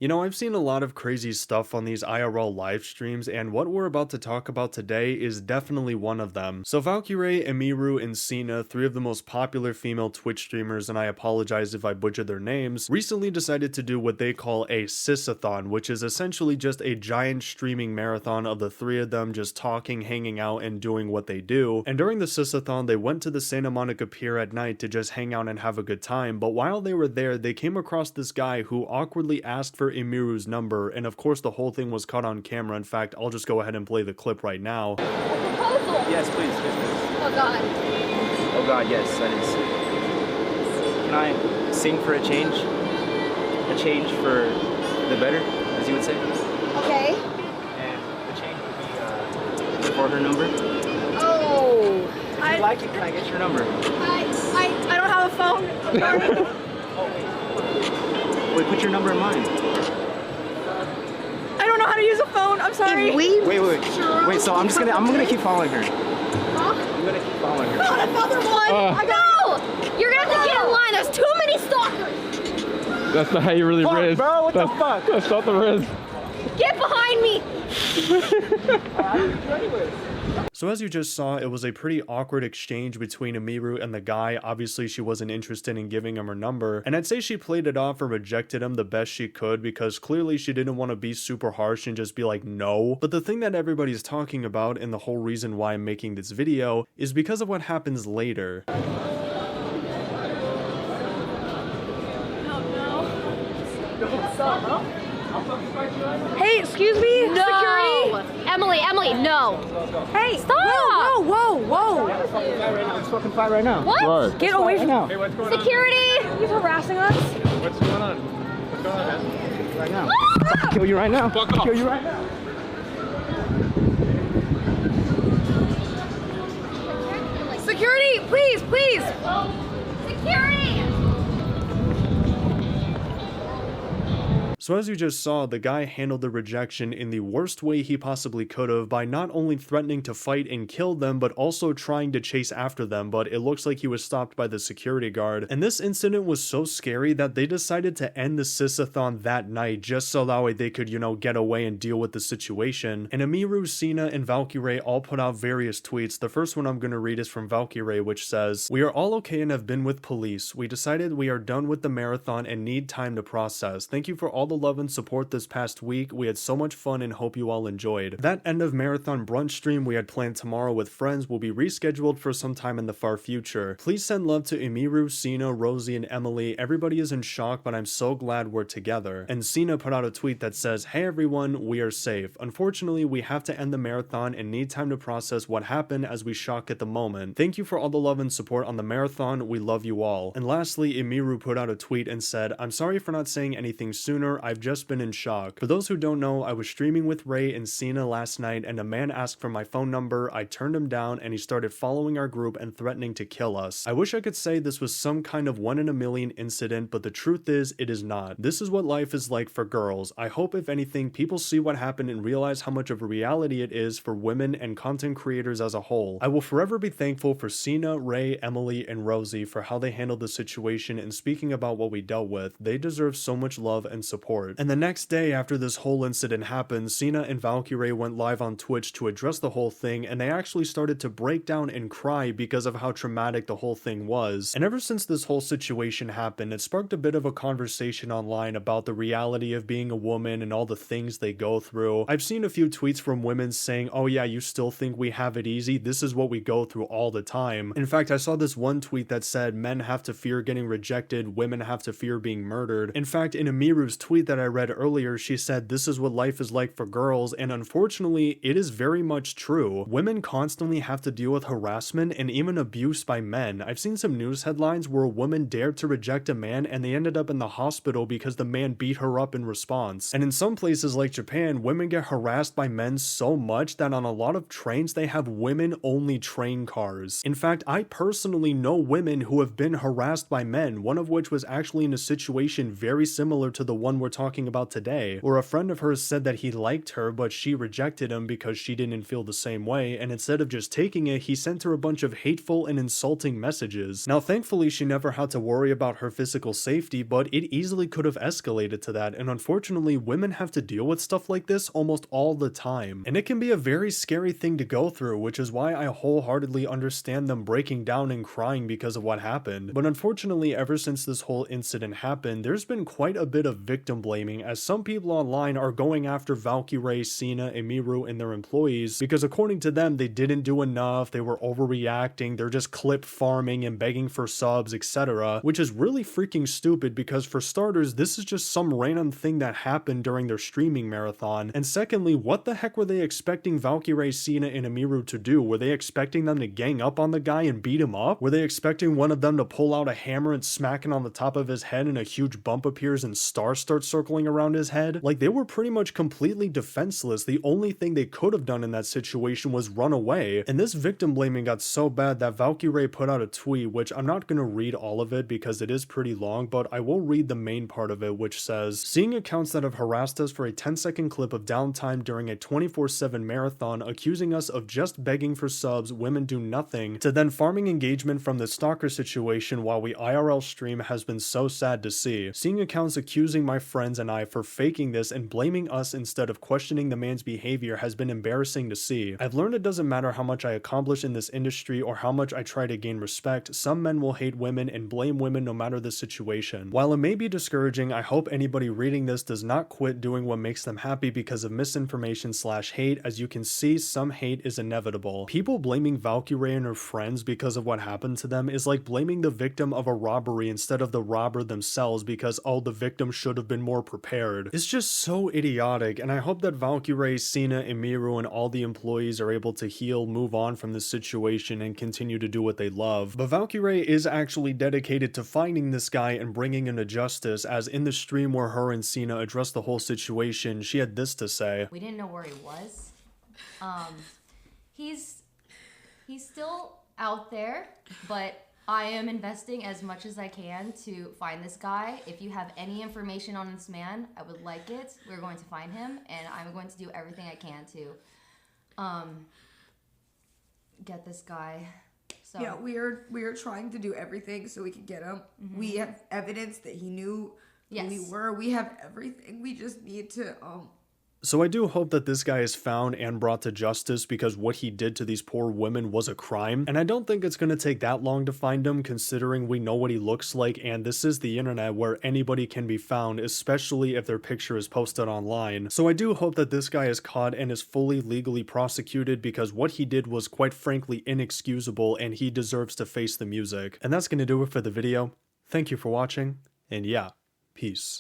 You know, I've seen a lot of crazy stuff on these IRL live streams, and what we're about to talk about today is definitely one of them. So Valkyrae, Emiru, and Cinna, three of the most popular female Twitch streamers, and I apologize if I butchered their names, recently decided to do what they call a sis-a-thon, which is essentially just a giant streaming marathon of the three of them just talking, hanging out, and doing what they do. And during the sis-a-thon, they went to the Santa Monica Pier at night to just hang out and have a good time, but while they were there, they came across this guy who awkwardly asked for Emiru's number, and of course the whole thing was caught on camera. In fact, I'll just go ahead and play the clip right now. A proposal! Yes, please. Oh god. Oh god, yes, that is. Can I sing for a change? A change for the better, as you would say? Okay. And the change would be for her number. Oh. If you like it, can I get your number? I don't have a phone. I'm sorry. Wait, put your number in mine. I don't know how to use a phone. I'm sorry. Wait, so I'm gonna keep following her. Huh? I'm gonna keep following her. Not another one! No! You're gonna have to get in line. There's too many stalkers. That's not how you really riz. Bro, what the fuck? That's not the riz. Get behind me. So as you just saw, it was a pretty awkward exchange between Emiru and the guy. Obviously, she wasn't interested in giving him her number, and I'd say she played it off and rejected him the best she could because clearly she didn't want to be super harsh and just be like, no. But the thing that everybody's talking about, and the whole reason why I'm making this video, is because of what happens later. Hey, excuse me? No. Security? Emily, no. Hey, stop! Whoa. Let's fucking fight right now. What? Right. Get away from now. Hey, what's going on? security! He's harassing us. What's going on? What's going on, man? Right now. Ah! I'll kill you right now. Fuck off. Kill you right now. Security, please! Security! So as you just saw, the guy handled the rejection in the worst way he possibly could have by not only threatening to fight and kill them, but also trying to chase after them, but it looks like he was stopped by the security guard. And this incident was so scary that they decided to end the sis-a-thon that night just so that way they could, get away and deal with the situation. And Emiru, Cinna, and Valkyrae all put out various tweets. The first one I'm going to read is from Valkyrae, which says, "We are all okay and have been with police. We decided we are done with the marathon and need time to process. Thank you for all the love and support this past week. We had so much fun and hope you all enjoyed. That end of marathon brunch stream we had planned tomorrow with friends will be rescheduled for some time in the far future. Please send love to Emiru, Cinna, Rosie, and Emily. Everybody is in shock, but I'm so glad we're together." And Cinna put out a tweet that says, "Hey everyone, we are safe. Unfortunately, we have to end the marathon and need time to process what happened as we shock at the moment. Thank you for all the love and support on the marathon. We love you all." And lastly, Emiru put out a tweet and said, "I'm sorry for not saying anything sooner. I've just been in shock. For those who don't know, I was streaming with Ray and Cinna last night and a man asked for my phone number. I turned him down and he started following our group and threatening to kill us. I wish I could say this was some kind of 1 in a million incident, but the truth is, it is not. This is what life is like for girls. I hope if anything, people see what happened and realize how much of a reality it is for women and content creators as a whole. I will forever be thankful for Cinna, Ray, Emily, and Rosie for how they handled the situation and speaking about what we dealt with. They deserve so much love and support." And the next day after this whole incident happened, Cinna and Valkyrae went live on Twitch to address the whole thing, and they actually started to break down and cry because of how traumatic the whole thing was. And ever since this whole situation happened, it sparked a bit of a conversation online about the reality of being a woman and all the things they go through. I've seen a few tweets from women saying, "Oh yeah, you still think we have it easy? This is what we go through all the time." In fact, I saw this one tweet that said men have to fear getting rejected, women have to fear being murdered. In fact, in Emiru's tweet that I read earlier, she said this is what life is like for girls, and unfortunately, it is very much true. Women constantly have to deal with harassment and even abuse by men. I've seen some news headlines where a woman dared to reject a man and they ended up in the hospital because the man beat her up in response. And in some places like Japan, women get harassed by men so much that on a lot of trains they have women-only train cars. In fact, I personally know women who have been harassed by men, one of which was actually in a situation very similar to the one we're we're talking about today, where a friend of hers said that he liked her, but she rejected him because she didn't feel the same way, and instead of just taking it, he sent her a bunch of hateful and insulting messages. Now, thankfully, she never had to worry about her physical safety, but it easily could have escalated to that, and unfortunately, women have to deal with stuff like this almost all the time. And it can be a very scary thing to go through, which is why I wholeheartedly understand them breaking down and crying because of what happened. But unfortunately, ever since this whole incident happened, there's been quite a bit of victim blaming, as some people online are going after Valkyrae, Cinna, Emiru, and their employees because according to them, they didn't do enough, they were overreacting, they're just clip farming and begging for subs, etc., which is really freaking stupid because for starters, this is just some random thing that happened during their streaming marathon, and secondly, what the heck were they expecting Valkyrae, Cinna, and Emiru to do? Were they expecting them to gang up on the guy and beat him up? Were they expecting one of them to pull out a hammer and smack it on the top of his head and a huge bump appears and stars start circling around his head? Like, they were pretty much completely defenseless. The only thing they could have done in that situation was run away, and this victim blaming got so bad that Valkyrae put out a tweet, which I'm not going to read all of it because it is pretty long, but I will read the main part of it, which says, "Seeing accounts that have harassed us for a 10-second clip of downtime during a 24/7 marathon accusing us of just begging for subs, women do nothing, to then farming engagement from the stalker situation while we IRL stream has been so sad to see. Seeing accounts accusing my friends and I for faking this and blaming us instead of questioning the man's behavior has been embarrassing to see. I've learned it doesn't matter how much I accomplish in this industry or how much I try to gain respect, some men will hate women and blame women no matter the situation. While it may be discouraging, I hope anybody reading this does not quit doing what makes them happy because of misinformation/hate. As you can see, some hate is inevitable. People blaming Valkyrae and her friends because of what happened to them is like blaming the victim of a robbery instead of the robber themselves because, oh, the victim should have been more prepared. It's just so idiotic, and I hope that Valkyrae, Cinna, Emiru, and all the employees are able to heal, move on from this situation, and continue to do what they love. But Valkyrae is actually dedicated to finding this guy and bringing him to justice, as in the stream where her and Cinna addressed the whole situation, she had this to say. We didn't know where he was. He's still out there, but I am investing as much as I can to find this guy. If you have any information on this man, I would like it. We're going to find him, and I'm going to do everything I can to get this guy. So yeah, we are trying to do everything so we can get him. Mm-hmm. We have evidence that he knew who we were. We have everything. We just need to So I do hope that this guy is found and brought to justice because what he did to these poor women was a crime. And I don't think it's going to take that long to find him considering we know what he looks like, and this is the internet where anybody can be found, especially if their picture is posted online. So I do hope that this guy is caught and is fully legally prosecuted because what he did was quite frankly inexcusable and he deserves to face the music. And that's going to do it for the video. Thank you for watching, and yeah, peace.